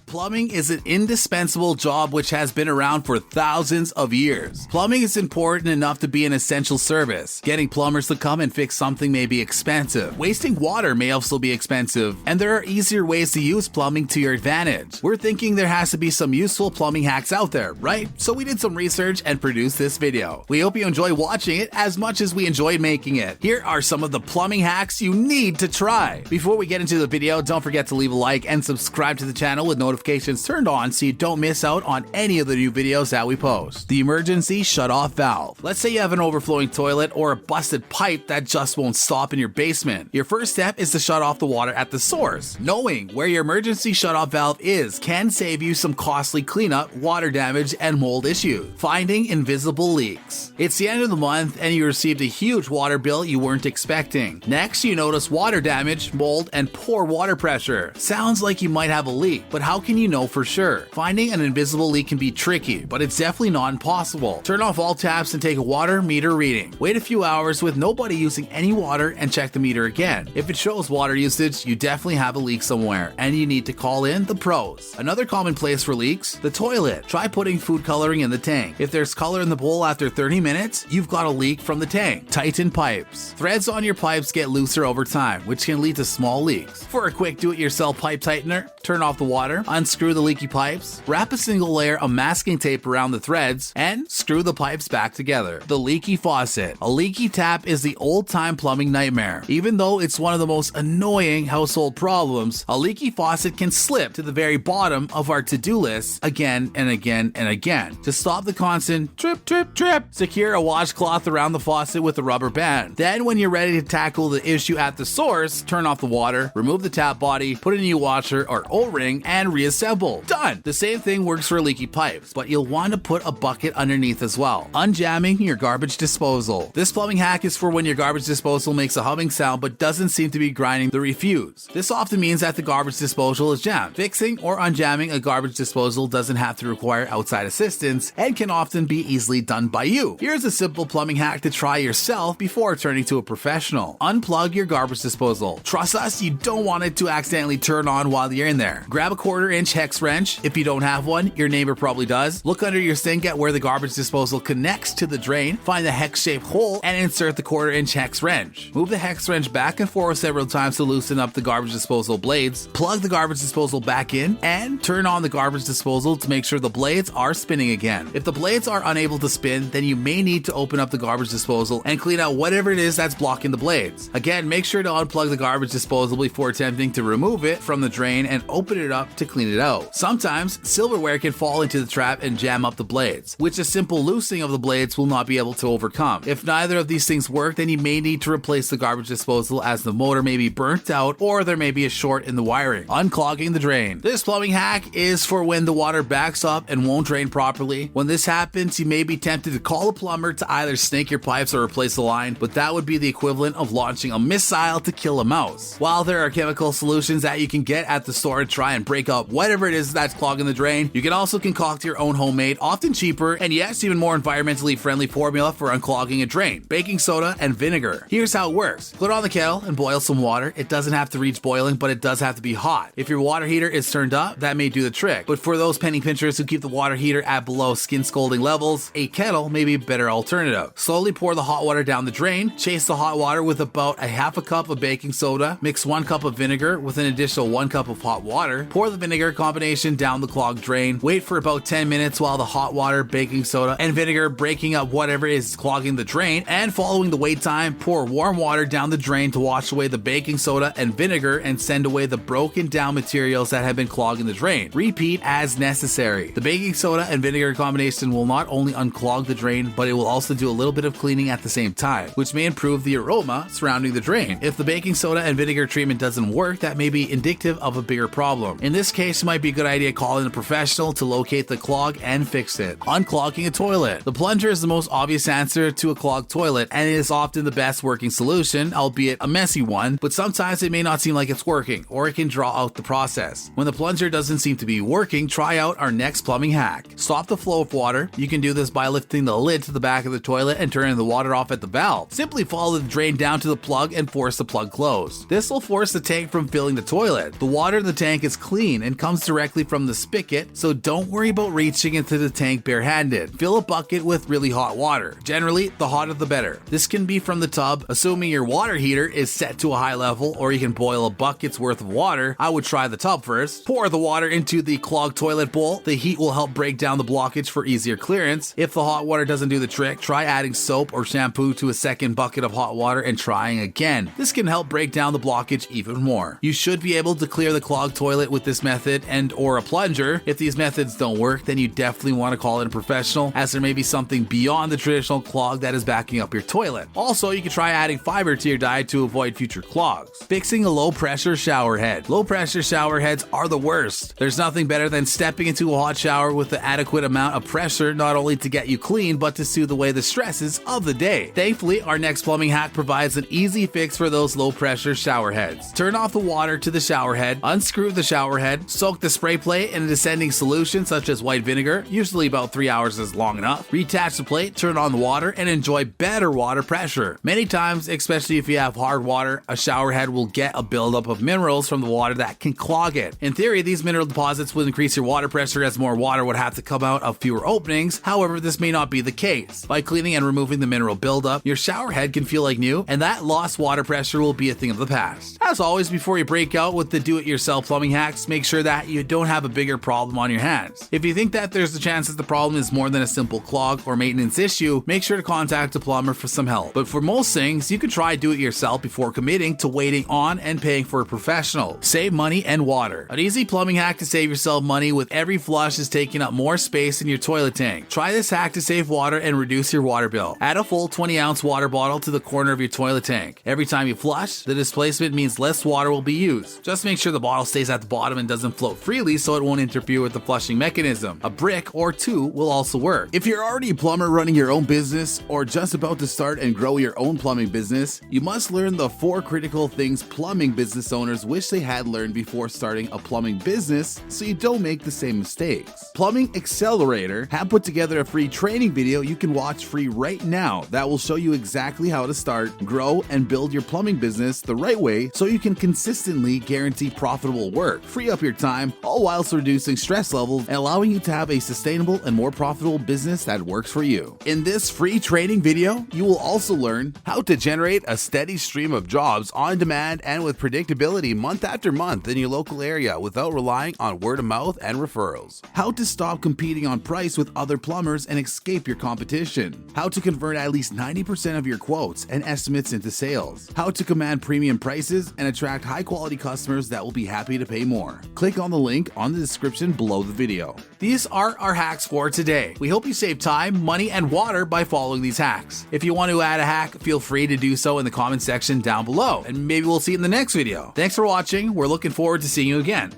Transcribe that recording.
Plumbing is an indispensable job which has been around for thousands of years. Plumbing is important enough to be an essential service. Getting plumbers to come and fix something may be expensive. Wasting water may also be expensive, and there are easier ways to use plumbing to your advantage. We're thinking there has to be some useful plumbing hacks out there, right? So we did some research and produced this video. We hope you enjoy watching it as much as we enjoyed making it. Here are some of the plumbing hacks you need to try. Before we get into the video, don't forget to leave a like and subscribe to the channel with notifications turned on so you don't miss out on any of the new videos that we post. The emergency shut-off valve. Let's say you have an overflowing toilet or a busted pipe that just won't stop in your basement. Your first step is to shut off the water at the source. Knowing where your emergency shut-off valve is can save you some costly cleanup, water damage, and mold issues. Finding invisible leaks. It's the end of the month and you received a huge water bill you weren't expecting. Next, you notice water damage, mold, and poor water pressure. Sounds like you might have a leak, but how can you know for sure? Finding an invisible leak can be tricky, but it's definitely not impossible. Turn off all taps and take a water meter reading. Wait a few hours with nobody using any water and check the meter again. If it shows water usage, you definitely have a leak somewhere and you need to call in the pros. Another common place for leaks, the toilet. Try putting food coloring in the tank. If there's color in the bowl after 30 minutes, you've got a leak from the tank. Tighten pipes. Threads on your pipes get looser over time, which can lead to small leaks. For a quick do-it-yourself pipe tightener, turn off the water, unscrew the leaky pipes, wrap a single layer of masking tape around the threads, and screw the pipes back together. The leaky faucet. A leaky tap is the old-time plumbing nightmare. Even though it's one of the most annoying household problems, a leaky faucet can slip to the very bottom of our to-do list again and again and again. To stop the constant drip, drip, drip, secure a washcloth around the faucet with a rubber band. Then when you're ready to tackle the issue at the source, turn off the water, remove the tap body, put a new washer or O-ring, and reassemble. Done! The same thing works for leaky pipes, but you'll want to put a bucket underneath as well. Unjamming your garbage disposal. This plumbing hack is for when your garbage disposal makes a humming sound but doesn't seem to be grinding the refuse. This often means that the garbage disposal is jammed. Fixing or unjamming a garbage disposal doesn't have to require outside assistance and can often be easily done by you. Here's a simple plumbing hack to try yourself before turning to a professional. Unplug your garbage disposal. Trust us, you don't want it to accidentally turn on while you're in there. Grab a 1/4-inch hex wrench. If you don't have one, your neighbor probably does. Look under your sink at where the garbage disposal connects to the drain. Find the hex-shaped hole and insert the 1/4-inch hex wrench. Move the hex wrench back and forth several times to loosen up the garbage disposal blades. Plug the garbage disposal back in and turn on the garbage disposal to make sure the blades are spinning again. If the blades are unable to spin, then you may need to open up the garbage disposal and clean out whatever it is that's blocking the blades. Again, make sure to unplug the garbage disposal before attempting to remove it from the drain and open it up to clean it out. Sometimes silverware can fall into the trap and jam up the blades, which a simple loosening of the blades will not be able to overcome. If neither of these things work, then you may need to replace the garbage disposal as the motor may be burnt out or there may be a short in the wiring. Unclogging the drain. This plumbing hack is for when the water backs up and won't drain properly. When this happens, you may be tempted to call a plumber to either snake your pipes or replace the line, but that would be the equivalent of launching a missile to kill a mouse. While there are chemical solutions that you can get at the store to try and break up whatever it is that's clogging the drain, you can also concoct your own homemade, often cheaper, and yes, even more environmentally friendly formula for unclogging a drain: baking soda and vinegar. Here's how it works. Put on the kettle and boil some water. It doesn't have to reach boiling, but it does have to be hot. If your water heater is turned up, that may do the trick. But for those penny pinchers who keep the water heater at below skin scalding levels, a kettle may be a better alternative. Slowly pour the hot water down the drain. Chase the hot water with about a 1/2 cup of baking soda. Mix 1 cup of vinegar with an additional 1 cup of hot water. Pour the vinegar combination down the clogged drain. Wait for about 10 minutes while the hot water, baking soda, and vinegar breaking up whatever is clogging the drain, and following the wait time, pour warm water down the drain to wash away the baking soda and vinegar and send away the broken down materials that have been clogging the drain. Repeat as necessary. The baking soda and vinegar combination will not only unclog the drain, but it will also do a little bit of cleaning at the same time, which may improve the aroma surrounding the drain. If the baking soda and vinegar treatment doesn't work, that may be indicative of a bigger problem. In this case, it might be a good idea calling a professional to locate the clog and fix it. Unclogging a toilet. The plunger is the most obvious answer to a clogged toilet, and it is often the best working solution, albeit a messy one, but sometimes it may not seem like it's working, or it can draw out the process. When the plunger doesn't seem to be working, try out our next plumbing hack. Stop the flow of water. You can do this by lifting the lid to the back of the toilet and turning the water off at the valve. Simply follow the drain down to the plug and force the plug closed. This will force the tank from filling the toilet. The water in the tank is clean and comes directly from the spigot, so don't worry about reaching into the tank barehanded. Fill a bucket with really hot water. Generally, the hotter the better. This can be from the tub, assuming your water heater is set to a high level, or you can boil a bucket's worth of water. I would try the tub first. Pour the water into the clogged toilet bowl. The heat will help break down the blockage for easier clearance. If the hot water doesn't do the trick, try adding soap or shampoo to a second bucket of hot water and trying again. This can help break down the blockage even more. You should be able to clear the clogged toilet with this method and or a plunger. If these methods don't work, then you definitely want to call in a professional, as there may be something beyond the traditional clog that is backing up your toilet. Also, you can try adding fiber to your diet to avoid future clogs. Fixing a low pressure shower head. Low pressure shower heads are the worst. There's nothing better than stepping into a hot shower with the adequate amount of pressure, not only to get you clean, but to soothe away the stresses of the day. Thankfully, our next plumbing hack provides an easy fix for those low pressure shower heads. Turn off the water to the shower head, unscrew the shower head, soak the spray plate in a descending solution such as white vinegar, usually about 3 hours is long enough. Reattach the plate, turn on the water, and enjoy better water pressure. Many times, especially if you have hard water, a shower head will get a buildup of minerals from the water that can clog it. In theory, these mineral deposits would increase your water pressure as more water would have to come out of fewer openings. However, this may not be the case. By cleaning and removing the mineral buildup, your shower head can feel like new, and that lost water pressure will be a thing of the past. As always, before you break out with the do-it-yourself plumbing hacks, make sure that you don't have a bigger problem on your hands. If you think that there's a chance that the problem is more than a simple clog or maintenance issue, make sure to contact a plumber for some help. But for most things, you can try do-it-yourself before committing to waiting on and paying for a professional. Save money and water. An easy plumbing hack to save yourself money with every flush is taking up more space in your toilet tank. Try this hack to save water and reduce your water bill. Add a full 20-ounce water bottle to the corner of your toilet tank. Every time you flush, the displacement means less water will be used. Just make sure the bottle stays at the bottom and doesn't float freely so it won't interfere with the flushing mechanism. A brick or two will also work. If you're already a plumber running your own business or just about to start and grow your own plumbing business, you must learn the 4 critical things plumbing business owners wish they had learned before starting a plumbing business so you don't make the same mistakes. Plumbing Accelerator have put together a free training video you can watch free right now that will show you exactly how to start, grow, and build your plumbing business the right way so you can consistently guarantee profitable work, free up your time, all whilst reducing stress levels and allowing you to have a sustainable and more profitable business that works for you. In this free training video, you will also learn how to generate a steady stream of jobs on demand and with predictability month after month in your local area without relying on word of mouth and referrals. How to stop competing on price with other plumbers and escape your competition. How to convert at least 90% of your quotes and estimates into sales. How to command premium prices and attract high quality customers that will be happy to pay more. Click on the link on the description below the video. These are our hacks for today. We hope you save time, money, and water by following these hacks. If you want to add a hack, feel free to do so in the comment section down below, and maybe we'll see you in the next video. Thanks for watching. We're looking forward to seeing you again.